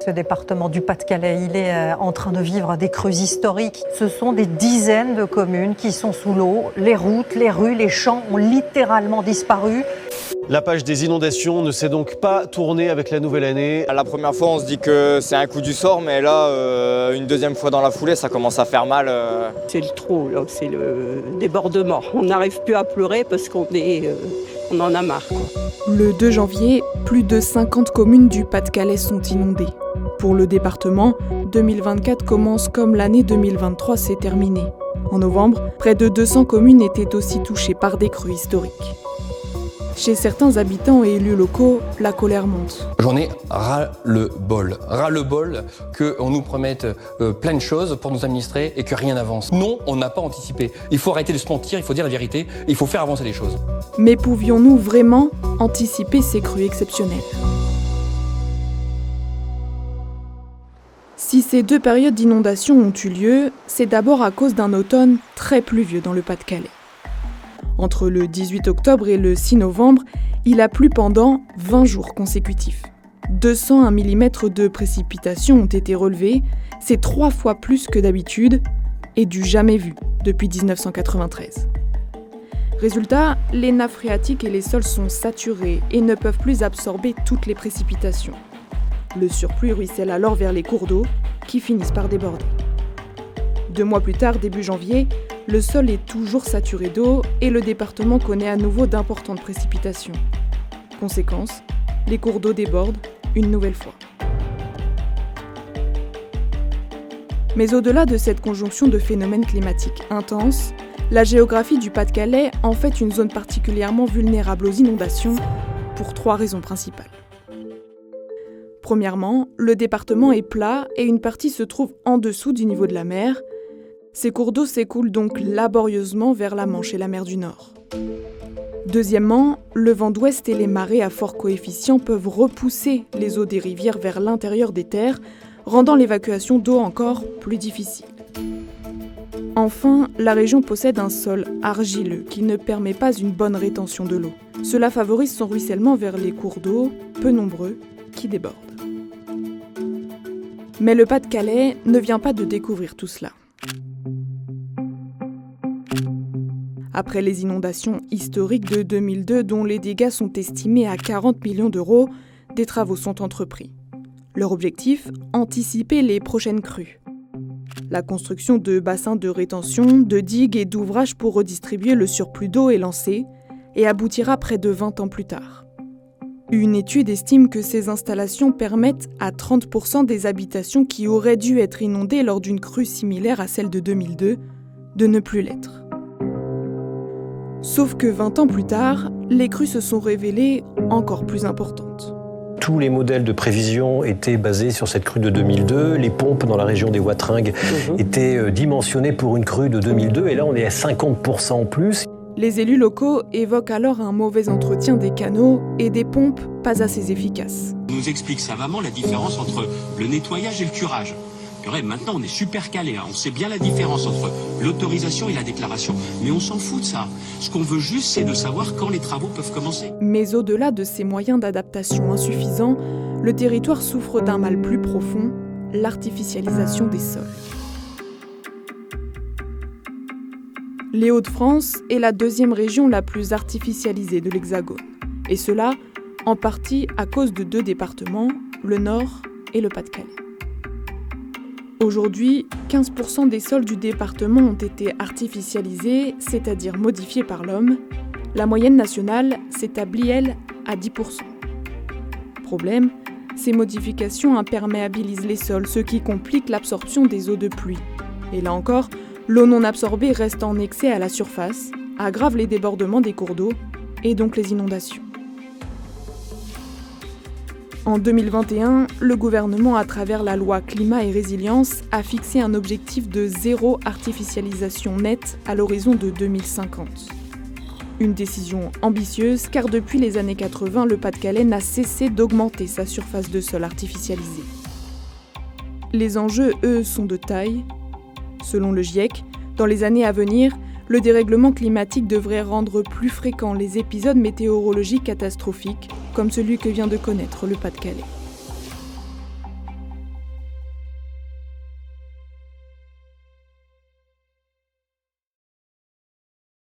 Ce département du Pas-de-Calais, il est en train de vivre des crues historiques. Ce sont des dizaines de communes qui sont sous l'eau. Les routes, les rues, les champs ont littéralement disparu. La page des inondations ne s'est donc pas tournée avec la nouvelle année. La première fois, on se dit que c'est un coup du sort, mais là, une deuxième fois dans la foulée, ça commence à faire mal. C'est le trop, là, c'est le débordement. On n'arrive plus à pleurer parce qu'on en a marre. Le 2 janvier, plus de 50 communes du Pas-de-Calais sont inondées. Pour le département, 2024 commence comme l'année 2023 s'est terminée. En novembre, près de 200 communes étaient aussi touchées par des crues historiques. Chez certains habitants et élus locaux, la colère monte. J'en ai ras-le-bol. Ras-le-bol qu'on nous promette plein de choses pour nous administrer et que rien n'avance. Non, on n'a pas anticipé. Il faut arrêter de se mentir, il faut dire la vérité, il faut faire avancer les choses. Mais pouvions-nous vraiment anticiper ces crues exceptionnelles ? Si ces deux périodes d'inondation ont eu lieu, c'est d'abord à cause d'un automne très pluvieux dans le Pas-de-Calais. Entre le 18 octobre et le 6 novembre, il a plu pendant 20 jours consécutifs. 201 mm de précipitations ont été relevées, c'est 3 fois plus que d'habitude et du jamais vu depuis 1993. Résultat, les nappes phréatiques et les sols sont saturés et ne peuvent plus absorber toutes les précipitations. Le surplus ruisselle alors vers les cours d'eau qui finissent par déborder. 2 mois plus tard, début janvier, le sol est toujours saturé d'eau et le département connaît à nouveau d'importantes précipitations. Conséquence, les cours d'eau débordent une nouvelle fois. Mais au-delà de cette conjonction de phénomènes climatiques intenses, la géographie du Pas-de-Calais en fait une zone particulièrement vulnérable aux inondations pour 3 raisons principales. Premièrement, le département est plat et une partie se trouve en dessous du niveau de la mer. Ces cours d'eau s'écoulent donc laborieusement vers la Manche et la mer du Nord. Deuxièmement, le vent d'ouest et les marées à fort coefficient peuvent repousser les eaux des rivières vers l'intérieur des terres, rendant l'évacuation d'eau encore plus difficile. Enfin, la région possède un sol argileux qui ne permet pas une bonne rétention de l'eau. Cela favorise son ruissellement vers les cours d'eau, peu nombreux, qui débordent. Mais le Pas-de-Calais ne vient pas de découvrir tout cela. Après les inondations historiques de 2002, dont les dégâts sont estimés à 40 millions d'euros, des travaux sont entrepris. Leur objectif, anticiper les prochaines crues. La construction de bassins de rétention, de digues et d'ouvrages pour redistribuer le surplus d'eau est lancée et aboutira près de 20 ans plus tard. Une étude estime que ces installations permettent à 30% des habitations qui auraient dû être inondées lors d'une crue similaire à celle de 2002 de ne plus l'être. Sauf que 20 ans plus tard, les crues se sont révélées encore plus importantes. Tous les modèles de prévision étaient basés sur cette crue de 2002. Les pompes dans la région des Watringues étaient dimensionnées pour une crue de 2002 et là on est à 50% en plus. Les élus locaux évoquent alors un mauvais entretien des canaux et des pompes pas assez efficaces. On nous explique savamment la différence entre le nettoyage et le curage. Maintenant, on est super calé, on sait bien la différence entre l'autorisation et la déclaration. Mais on s'en fout de ça. Ce qu'on veut juste, c'est de savoir quand les travaux peuvent commencer. Mais au-delà de ces moyens d'adaptation insuffisants, le territoire souffre d'un mal plus profond, l'artificialisation des sols. Les Hauts-de-France est la 2e région la plus artificialisée de l'Hexagone. Et cela, en partie à cause de 2 départements, le Nord et le Pas-de-Calais. Aujourd'hui, 15% des sols du département ont été artificialisés, c'est-à-dire modifiés par l'homme. La moyenne nationale s'établit, elle, à 10%. Problème, ces modifications imperméabilisent les sols, ce qui complique l'absorption des eaux de pluie. Et là encore, l'eau non absorbée reste en excès à la surface, aggrave les débordements des cours d'eau et donc les inondations. En 2021, le gouvernement, à travers la loi Climat et Résilience, a fixé un objectif de 0 artificialisation nette à l'horizon de 2050. Une décision ambitieuse car depuis les années 80, le Pas-de-Calais n'a cessé d'augmenter sa surface de sol artificialisée. Les enjeux, eux, sont de taille. Selon le GIEC, dans les années à venir, le dérèglement climatique devrait rendre plus fréquents les épisodes météorologiques catastrophiques, comme celui que vient de connaître le Pas-de-Calais.